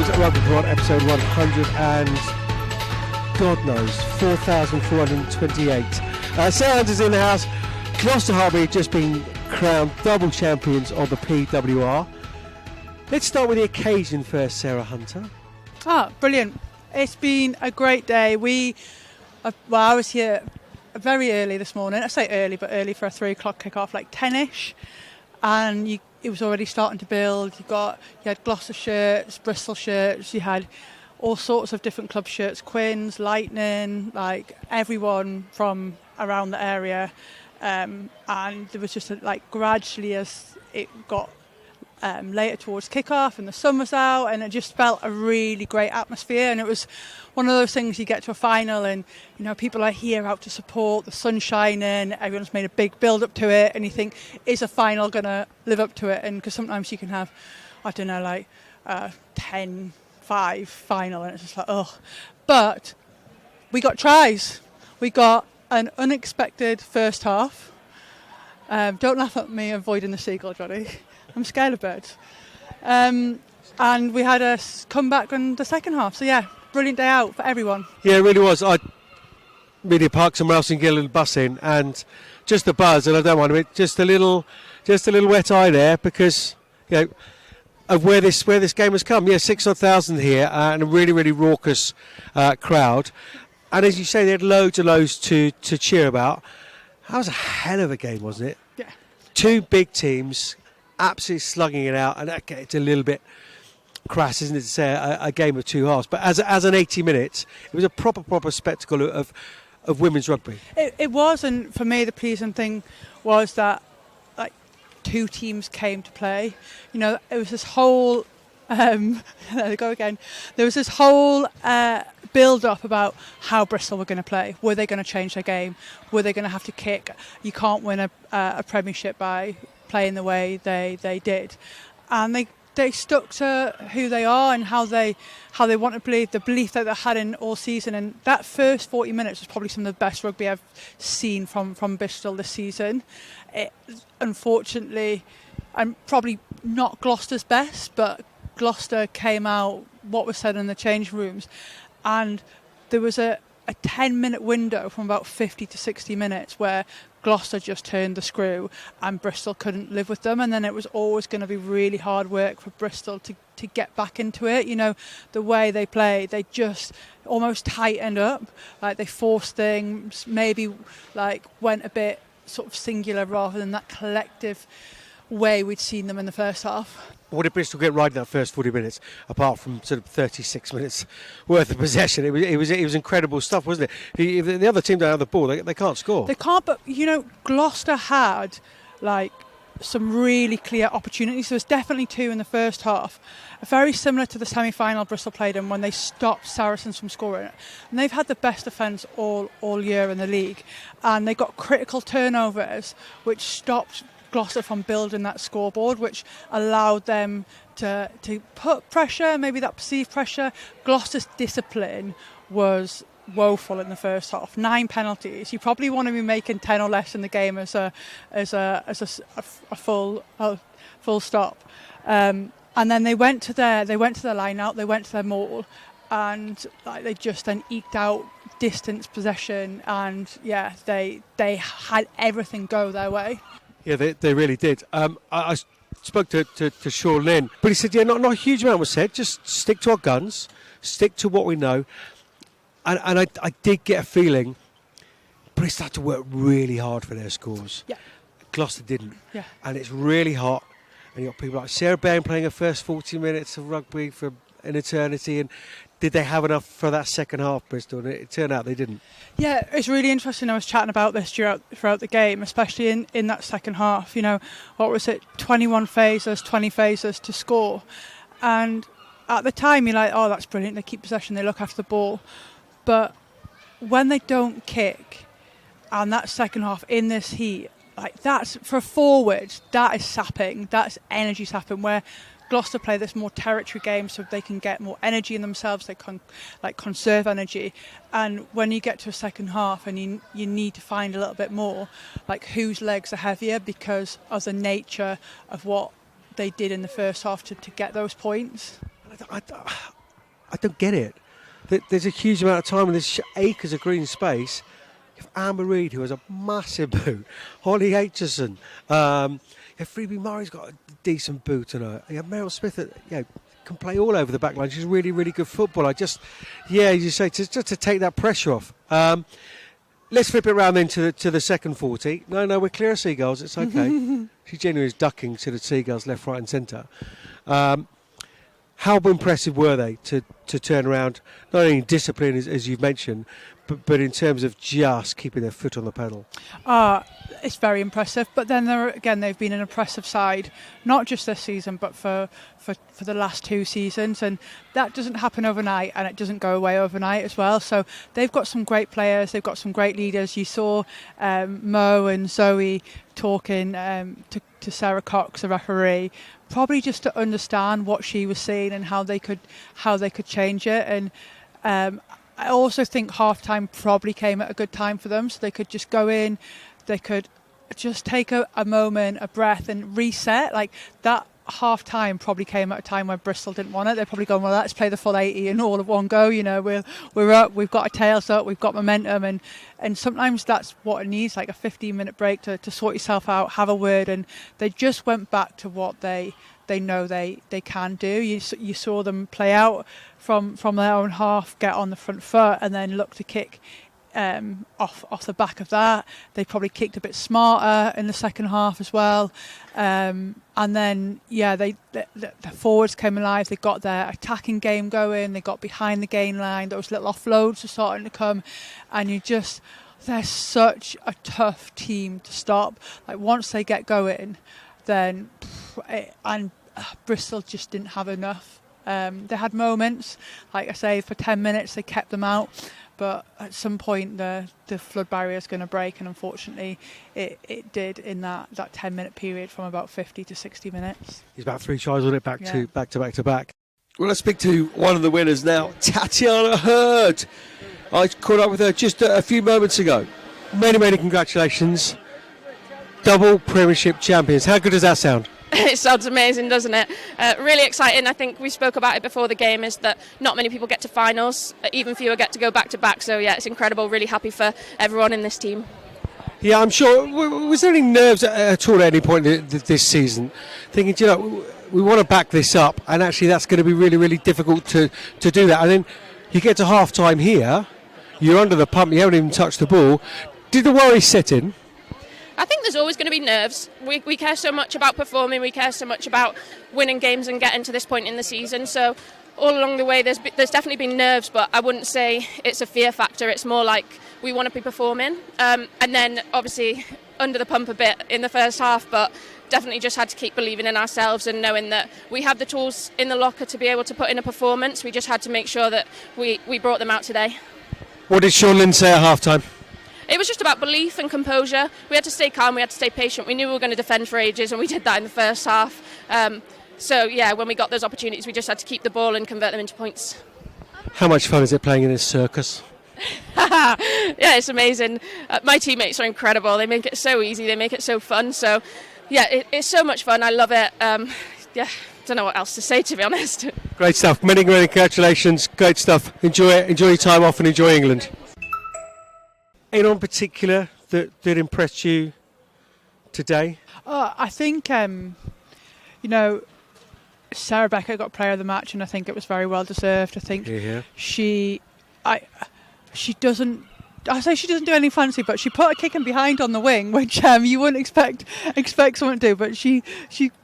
WomensRugbypod, episode 100 and God knows, 4,428. Sarah Hunter's in the house. Gloucester-Hartpury just been crowned double champions of the PWR. Let's start with the occasion first, Sarah Hunter. Brilliant. It's been a great day. I was here very early this morning. I say early, but early for a 3 o'clock kick-off, like 10ish. And it was already starting to build. You had Gloucester shirts, Bristol shirts, you had all sorts of different club shirts, Quins, Lightning, like everyone from around the area. And there was just gradually as it got later towards kick-off and the sun was out, and it just felt a really great atmosphere. And it was one of those things, you get to a final and people are here out to support, the sun's shining, everyone's made a big build up to it, and you think, is a final going to live up to it? And because sometimes you can have 10-5 final and it's just like, oh. But we got tries. We got an unexpected first half. Don't laugh at me avoiding the seagull, Johnny. I'm scared of birds. And we had a comeback in the second half. So yeah, brilliant day out for everyone. Yeah, it really was. I really parked somewhere else in Gill and bus in, and just the buzz, and I don't want to, just a little wet eye there because of where this game has come. Yeah, 6,000 here and a really, really raucous crowd. And as you say, they had loads and loads to cheer about. That was a hell of a game, wasn't it? Yeah. Two big teams absolutely slugging it out, and okay, it's a little bit crass, isn't it, to say a game of two halves, but as an 80 minutes, it was a proper spectacle of women's rugby. It was, and for me the pleasing thing was that two teams came to play. It was this whole there we go again. There was this whole build up about how Bristol were going to play. Were they going to change their game? Were they going to have to kick? You can't win a premiership by playing the way they did, and they stuck to who they are and how they want to play, the belief that they had in all season. And that first 40 minutes was probably some of the best rugby I've seen from Bristol this season. Unfortunately, and probably not Gloucester's best, but Gloucester came out, what was said in the change rooms, and there was a 10-minute window from about 50 to 60 minutes where Gloucester just turned the screw and Bristol couldn't live with them, and then it was always going to be really hard work for Bristol to get back into it. The way they play, they just almost tightened up, they forced things, maybe went a bit sort of singular rather than that collective way we'd seen them in the first half. What did Bristol get right in that first 40 minutes, apart from sort of 36 minutes worth of possession? It was incredible stuff, wasn't it? If the other team don't have the ball, they can't score. They can't, but Gloucester had some really clear opportunities. There was definitely two in the first half, very similar to the semi-final Bristol played in when they stopped Saracens from scoring. And they've had the best defence all year in the league, and they got critical turnovers which stopped Gloucester from building that scoreboard, which allowed them to put pressure, maybe that perceived pressure. Gloucester's discipline was woeful in the first half. 9 penalties. You probably want to be making 10 or less in the game as a full stop. And then they went to their line out, they went to their maul, and they just then eked out distance possession, and they had everything go their way. Yeah, they really did. I spoke to Sean Lynn, but he said, not a huge amount was said. Just stick to our guns, stick to what we know. And I did get a feeling Bristol had to work really hard for their scores. Yeah. Gloucester didn't. Yeah. And it's really hot. And you've got people like Sarah Bairn playing her first 40 minutes of rugby for an eternity. And did they have enough for that second half, Bristol? And it turned out they didn't. Yeah, it's really interesting. I was chatting about this throughout the game, especially in that second half. What was it? 21 phases, 20 phases to score. And at the time, you're like, oh, that's brilliant. They keep possession, they look after the ball. But when they don't kick, and that second half in this heat, that's for a forward, that is sapping. That's energy sapping, where Gloucester play this more territory game so they can get more energy in themselves, they can conserve energy. And when you get to a second half and you need to find a little bit more, whose legs are heavier because of the nature of what they did in the first half to get those points. I don't get it. There's a huge amount of time and there's acres of green space. You have Amber Reid, who has a massive boot. Holly Aitchison. Phoebe Murray's got a decent boot on her. You have Meryl Smith that can play all over the back line. She's really, really good footballer. As you say, just to take that pressure off. Let's flip it around then to the second 40. No, we're clear of Seagulls. It's okay. She genuinely is ducking to the Seagulls left, right and centre. How impressive were they to turn around, not only in discipline, as you've mentioned, but in terms of just keeping their foot on the pedal? It's very impressive. But then, they've been an impressive side, not just this season, but for the last 2 seasons. And that doesn't happen overnight, and it doesn't go away overnight as well. So they've got some great players. They've got some great leaders. You saw Mo and Zoe talking to Sarah Cox, the referee, probably just to understand what she was seeing and how they could change it. And I also think half-time probably came at a good time for them, so they could just go in, they could just take a moment, a breath and reset. Like that half-time probably came at a time when Bristol didn't want it. They're probably going, well, let's play the full 80 and all of one go. We're up, we've got our tails up, we've got momentum, and sometimes that's what it needs, like a 15-minute break to sort yourself out, have a word. And they just went back to what they know they can do. You saw them play out from their own half, get on the front foot, and then look to kick off the back of that. They probably kicked a bit smarter in the second half as well. And then, the forwards came alive. They got their attacking game going. They got behind the gain line. Those little offloads are starting to come. And they're such a tough team to stop. Like once they get going, then... Bristol just didn't have enough. They had moments, like I say, for 10 minutes they kept them out, but at some point the flood barrier is going to break, and unfortunately it did in that 10-minute period from about 50 to 60 minutes. He's about 3 tries on it, back to back. Well, let's speak to one of the winners now, Tat Heard. I caught up with her just a few moments ago. Many congratulations. Double Premiership champions. How good does that sound? It sounds amazing, doesn't it? Really exciting. I think we spoke about it before the game, is that not many people get to finals, even fewer get to go back to back. So yeah, it's incredible. Really happy for everyone in this team. Yeah, I'm sure. Was there any nerves at all at any point this season, thinking, we want to back this up, and actually that's going to be really, really difficult to do that? And then you get to half time here, you're under the pump, you haven't even touched the ball. Did the worry set in? I think there's always going to be nerves. We care so much about performing, we care so much about winning games and getting to this point in the season. So all along the way there's definitely been nerves, but I wouldn't say it's a fear factor. It's more like we want to be performing. And then obviously under the pump a bit in the first half, but definitely just had to keep believing in ourselves and knowing that we have the tools in the locker to be able to put in a performance. We just had to make sure that we brought them out today. What did Sean Lynn say at half time? It was just about belief and composure. We had to stay calm, we had to stay patient. We knew we were going to defend for ages, and we did that in the first half. When we got those opportunities, we just had to keep the ball and convert them into points. How much fun is it playing in this circus? Yeah, it's amazing. My teammates are incredible. They make it so easy, they make it so fun. So, yeah, it's so much fun. I love it. Don't know what else to say, to be honest. Great stuff. Many congratulations. Great stuff. Enjoy it. Enjoy your time off and enjoy England. Anyone in particular that impressed you today? I think, Sarah Becker got player of the match, and I think it was very well deserved. I think she doesn't do anything fancy, but she put a kick in behind on the wing, which you wouldn't expect someone to do. But she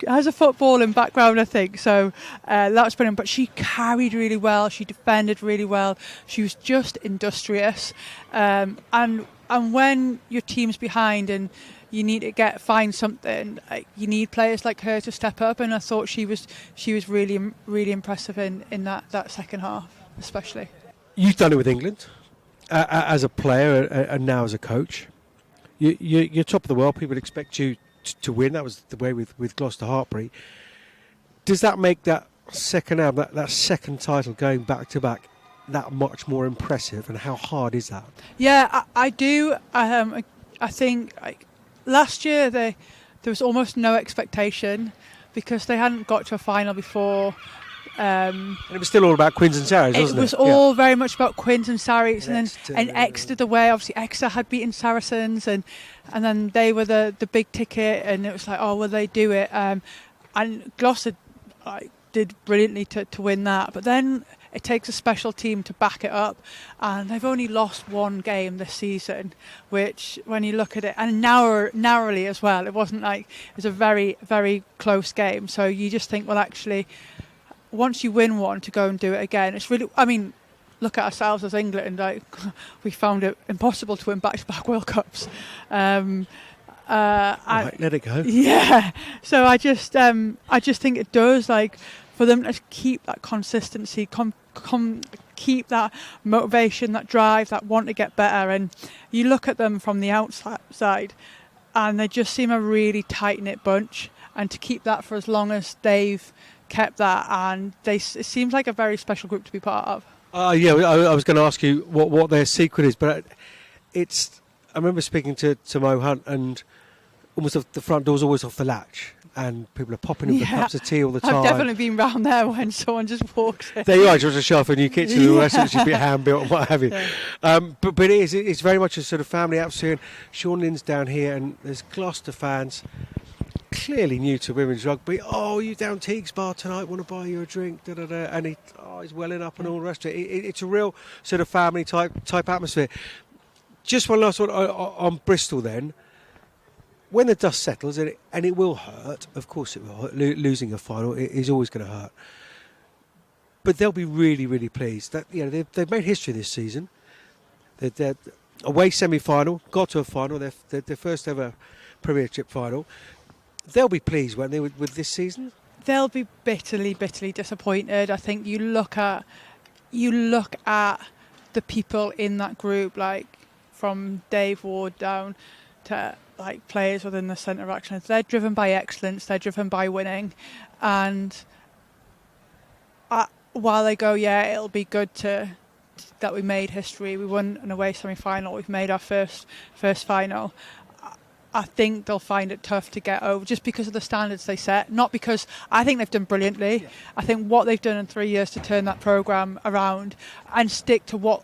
has a footballing background, I think. So that was brilliant. But she carried really well. She defended really well. She was just industrious. And when your team's behind and you need to find something, you need players like her to step up. And I thought she was really, really impressive in that second half, especially. You've done it with England. As a player and now as a coach, you're top of the world. People expect you to win. That was the way with Gloucester-Hartpury. Does that make that second album, that second title going back to back, that much more impressive? And how hard is that? Yeah, I do. I think last year there was almost no expectation because they hadn't got to a final before. And it was still all about Quins and Sarries, wasn't it? It was all very much about Quins and Sarries, and Exeter the way. Obviously, Exeter had beaten Saracens, and then they were the big ticket, and it was like, oh, will they do it? And Gloucester did brilliantly to win that, but then it takes a special team to back it up, and they've only lost one game this season, which, when you look at it, and narrowly as well, it wasn't like it was a very, very close game. So you just think, well, actually, once you win one, to go and do it again, it's really, I mean, look at ourselves as England, like, we found it impossible to win back-to-back World Cups. Right, let it go. Yeah. So I just think it does, like, for them to keep that consistency, keep that motivation, that drive, that want to get better. And you look at them from the outside, and they just seem a really tight-knit bunch. And to keep that for as long as they've kept that, and it seems like a very special group to be part of. Yeah, I was going to ask you what their secret is, but I remember speaking to Mo Hunt, and almost the front door's always off the latch, and people are popping in with cups of tea all the time. I've definitely been round there when someone just walks in. There you are, just a shelf, a new kitchen, and all that sort of bit hand-built and what have you. Yeah. But it's very much a sort of family atmosphere. And Sean Lynn's down here, and there's Gloucester fans, clearly new to women's rugby. Oh, you down Teague's bar tonight, want to buy you a drink, da-da-da. And he's welling up and all the rest of it. It's a real sort of family type atmosphere. Just one last one on Bristol then. When the dust settles, and it will hurt, of course it will hurt, losing a final is always going to hurt. But they'll be really, really pleased that they've made history this season. They're away semi-final, got to a final, their first ever Premiership final. They'll be pleased, won't they, with this season? They'll be bitterly, bitterly disappointed. I think you look at the people in that group, like from Dave Ward down to like players within the centre of excellence. They're driven by excellence. They're driven by winning, and while they go, yeah, it'll be good that we made history. We won an away semi-final. We've made our first final. I think they'll find it tough to get over just because of the standards they set. Not because I think they've done brilliantly. Yeah. I think what they've done in 3 years to turn that programme around and stick to what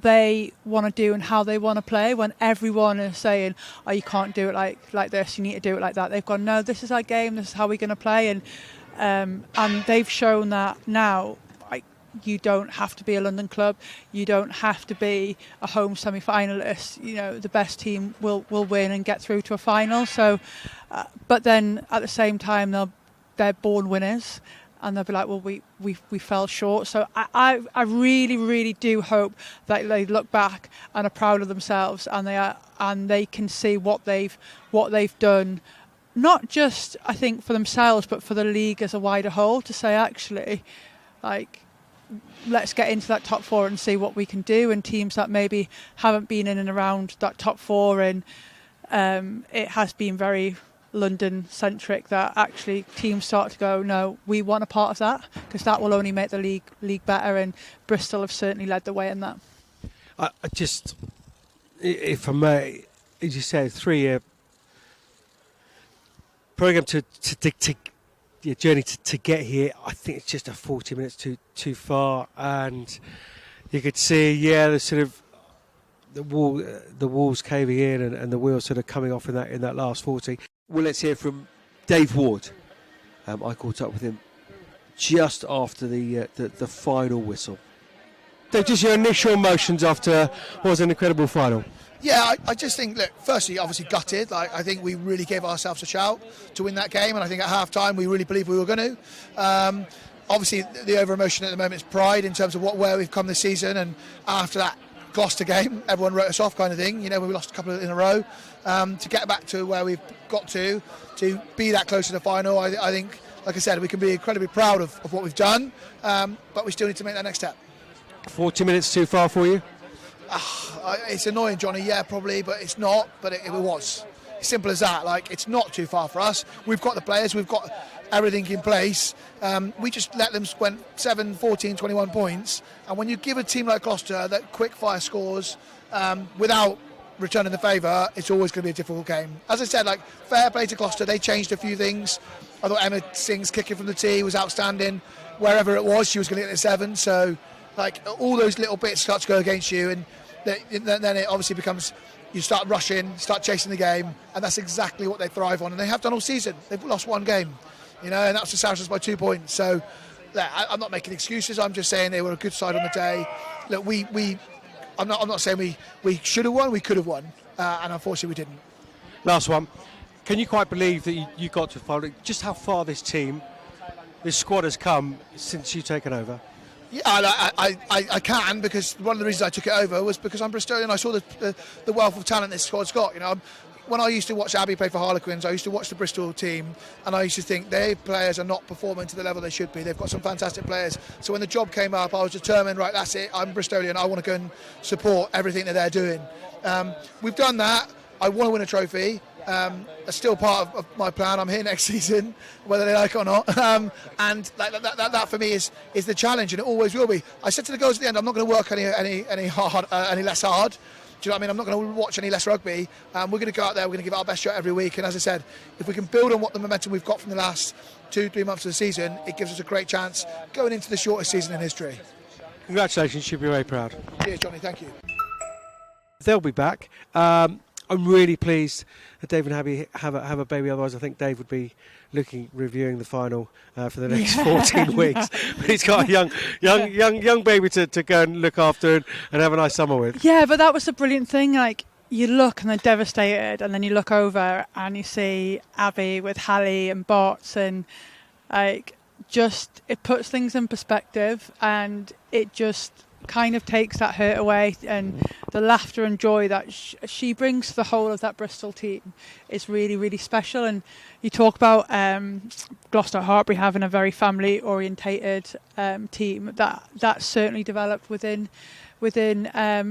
they want to do and how they want to play, when everyone is saying, oh, you can't do it like this, you need to do it like that. They've gone, no, this is our game, this is how we're going to play. And they've shown that now. You don't have to be a London club. You don't have to be a home semi-finalist. The best team will win and get through to a final. So, but then at the same time, they're born winners, and they'll be like, well, we fell short. So I really, really do hope that they look back and are proud of themselves, and they can see what they've done. Not just, I think, for themselves, but for the league as a wider whole. To say, actually, like, let's get into that top four and see what we can do. And teams that maybe haven't been in and around that top four, and it has been very London centric, that actually teams start to go, no, we want a part of that, because that will only make the league better. And Bristol have certainly led the way in that. I just, if I may, as you said, 3-year programme to your journey to get here. I think it's just 40 minutes too far, and you could see, the sort of the walls caving in and the wheels sort of coming off in that last 40. Well, let's hear from Dave Ward. I caught up with him just after the final whistle. So, just your initial emotions after what was an incredible final. Yeah, I just think, look, firstly, obviously gutted. I think we really gave ourselves a shout to win that game, and I think at half-time we really believed we were going to. Obviously, the over-emotion at the moment is pride in terms of where we've come this season, and after that Gloucester game, everyone wrote us off kind of thing. We lost a couple in a row. To get back to where we've got to be that close to the final, I think, like I said, we can be incredibly proud of what we've done, but we still need to make that next step. 40 minutes too far for you? It's annoying, Johnny, yeah, probably, but it's not. But it was. It's simple as that. Like, it's not too far for us. We've got the players, we've got everything in place. We just let them went 7, 14, 21 points. And when you give a team like Gloucester that quick fire scores without returning the favour, it's always going to be a difficult game. As I said, like, fair play to Gloucester. They changed a few things. I thought Emma Singh's kicking from the tee was outstanding. wherever it was, she was going to get the 7. So, like, all those little bits start to go against you, and then it obviously becomes, you start rushing, start chasing the game, and that's exactly what they thrive on, and they have done all season. They've lost 1 game, and that was the Saracens by 2 points. So, I'm not making excuses. I'm just saying they were a good side on the day. Look, I'm not saying we should have won. We could have won, and unfortunately we didn't. Last one. Can you quite believe that you got to the final? Just how far this squad has come since you've taken over? Yeah, I can, because one of the reasons I took it over was because I'm Bristolian. I saw the wealth of talent this squad's got. When I used to watch Abby play for Harlequins, I used to watch the Bristol team, and I used to think their players are not performing to the level they should be. They've got some fantastic players. So when the job came up, I was determined, right, that's it. I'm Bristolian. I want to go and support everything that they're doing. We've done that. I want to win a trophy. That's still part of my plan. I'm here next season, whether they like it or not. And that for me is the challenge, and it always will be. I said to the girls at the end, I'm not going to work any less hard. Do you know what I mean? I'm not going to watch any less rugby. We're going to go out there, we're going to give it our best shot every week. And as I said, if we can build on what the momentum we've got from the last 2-3 months of the season, it gives us a great chance going into the shortest season in history. Congratulations, you should be very proud. Cheers, Johnny, thank you. They'll be back. I'm really pleased that Dave and Abby have a baby. Otherwise, I think Dave would be reviewing the final for the next 14 weeks. But he's got a young baby to go and look after and have a nice summer with. Yeah, but that was the brilliant thing. Like, you look and they're devastated, and then you look over and you see Abby with Hallie and Bots, and like, just it puts things in perspective, and it just kind of takes that hurt away, and the laughter and joy that she brings to the whole of that Bristol team is really, really special. And you talk about Gloucester-Hartpury having a very family orientated team that's certainly developed within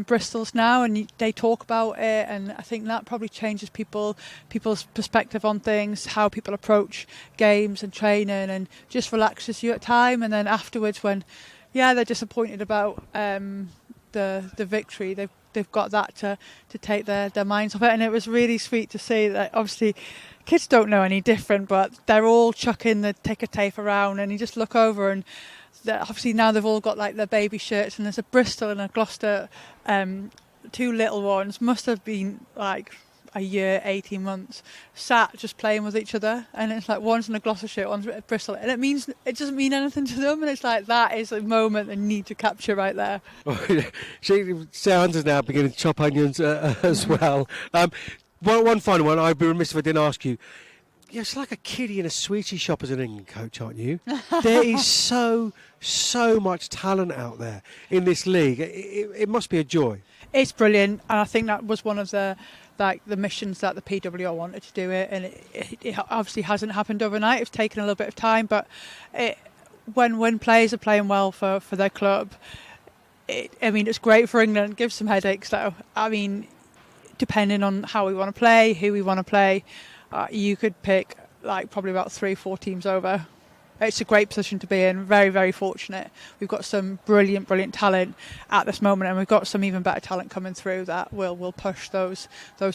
Bristol's now, and they talk about it, and I think that probably changes people's perspective on things, how people approach games and training, and just relaxes you at time. And then afterwards, when they're disappointed about the victory, they've got that to take their minds off it. And it was really sweet to see that obviously kids don't know any different, but they're all chucking the ticker tape around, and you just look over, and obviously now they've all got like their baby shirts, and there's a Bristol and a Gloucester, 2 little ones, must have been like a year, 18 months, sat just playing with each other, and it's like one's in a Gloucester shirt, one's at Bristol, and it doesn't mean anything to them, and it's like that is a moment they need to capture right there. Sarah Hunter's now beginning to chop onions as well. One final one, I'd be remiss if I didn't ask you. It's like a kiddie in a sweetie shop as an England coach, aren't you? There is so much talent out there in this league. It must be a joy. It's brilliant, and I think that was one of the missions that the PWR wanted to do it, and it obviously hasn't happened overnight. It's taken a little bit of time, but when players are playing well for their club, it's great for England. It gives some headaches though. I mean, depending on how we want to play, who we want to play, you could pick like probably about 3-4 teams over. It's a great position to be in. Very, very fortunate. We've got some brilliant talent at this moment, and we've got some even better talent coming through that will push those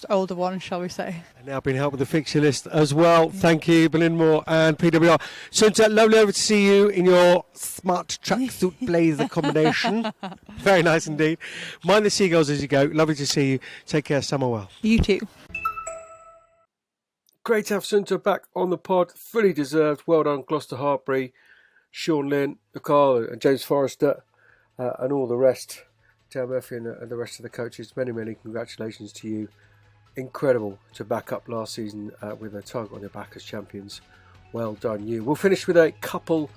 older ones, shall we say. And now being helped with the fixture list as well. Thank you, Belinda Moore and PWR. Sunta, lovely over to see you in your smart tracksuit blazer combination. Very nice indeed. Mind the seagulls as you go. Lovely to see you. Take care. Summer well. You too. Great to have Sunta back on the pod, fully deserved. Well done, Gloucester-Hartpury, Sean Lynn, Nicole and James Forrester, and all the rest. Dale Murphy and the rest of the coaches. Many, many congratulations to you. Incredible to back up last season with a target on your back as champions. Well done, you. We'll finish with a couple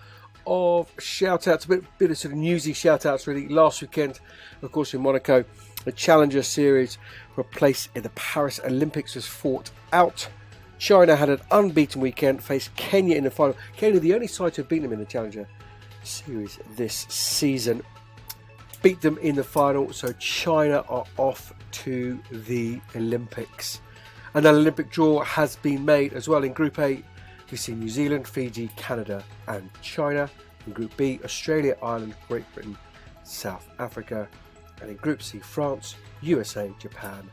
of shout-outs, a bit of sort of newsy shout-outs really. Last weekend, of course, in Monaco, the Challenger Series for a place in the Paris Olympics was fought out. China had an unbeaten weekend, faced Kenya in the final. Kenya, the only side to have beaten them in the Challenger Series this season, beat them in the final, so China are off to the Olympics. And an Olympic draw has been made as well. In Group A, we see New Zealand, Fiji, Canada and China. In Group B, Australia, Ireland, Great Britain, South Africa. And in Group C, France, USA, Japan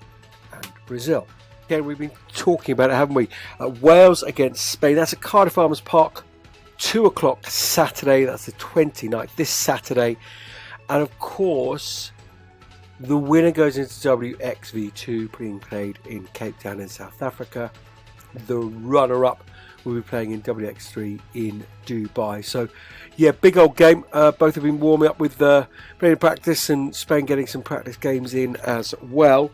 and Brazil. Again, we've been talking about it, haven't we? Wales against Spain. That's at Cardiff Arms Park 2 o'clock Saturday. That's the 29th, this Saturday. And of course, the winner goes into WXV2, being played in Cape Town in South Africa. The runner-up will be playing in WX3 in Dubai. So, yeah, big old game. Both have been warming up with playing practice, and Spain getting some practice games in as well.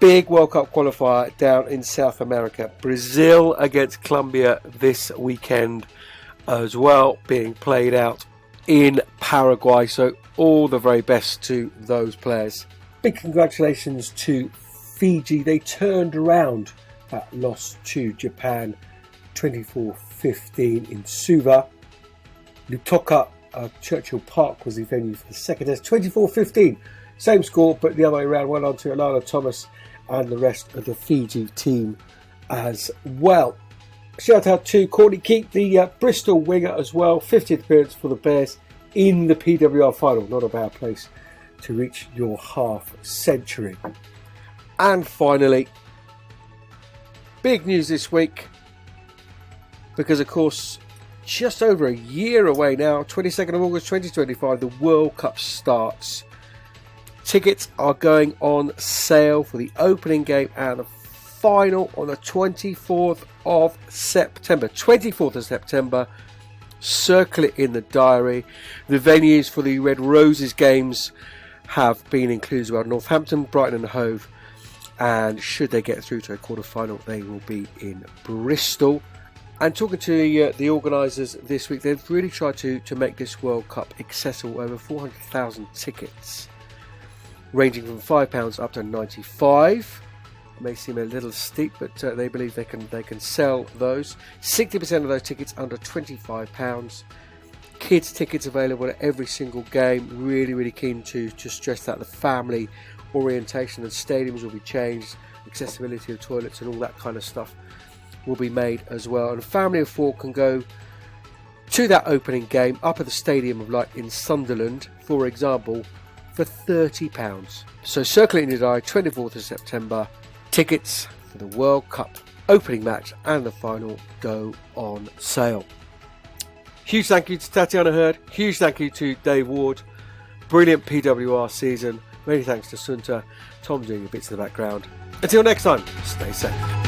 Big World Cup qualifier down in South America. Brazil against Colombia this weekend as well, being played out in Paraguay. So all the very best to those players. Big congratulations to Fiji. They turned around that loss to Japan 24-15 in Suva. Lutoka Churchill Park was the venue for the second test. 24-15, same score, but the other way around. Well on to Alana Thomas and the rest of the Fiji team as well. Shout out to Courtney Keat, the Bristol winger as well. 50th appearance for the Bears in the PWR final. Not a bad place to reach your half century. And finally, big news this week, because of course just over a year away now, 22nd of August 2025, the World Cup starts. Tickets are going on sale for the opening game and the final on the 24th of September. 24th of September. Circle it in the diary. The venues for the Red Roses games have been included as well. Northampton, Brighton and Hove. And should they get through to a quarter-final, they will be in Bristol. And talking to the organisers this week, they've really tried to make this World Cup accessible. Over 400,000 tickets, ranging from £5 up to £95. It may seem a little steep, but they believe they can sell those. 60% of those tickets under £25. Kids tickets available at every single game. Really keen to stress that the family orientation and stadiums will be changed. Accessibility of toilets and all that kind of stuff will be made as well. And a family of 4 can go to that opening game up at the Stadium of Light in Sunderland, for example, for £30. So circle it in your diary, 24th of September. Tickets for the World Cup opening match and the final go on sale. Huge thank you to Tatiana Heard. Huge thank you to Dave Ward. Brilliant PWR season. Many thanks to Sunta. Tom doing the bits in the background. Until next time, stay safe.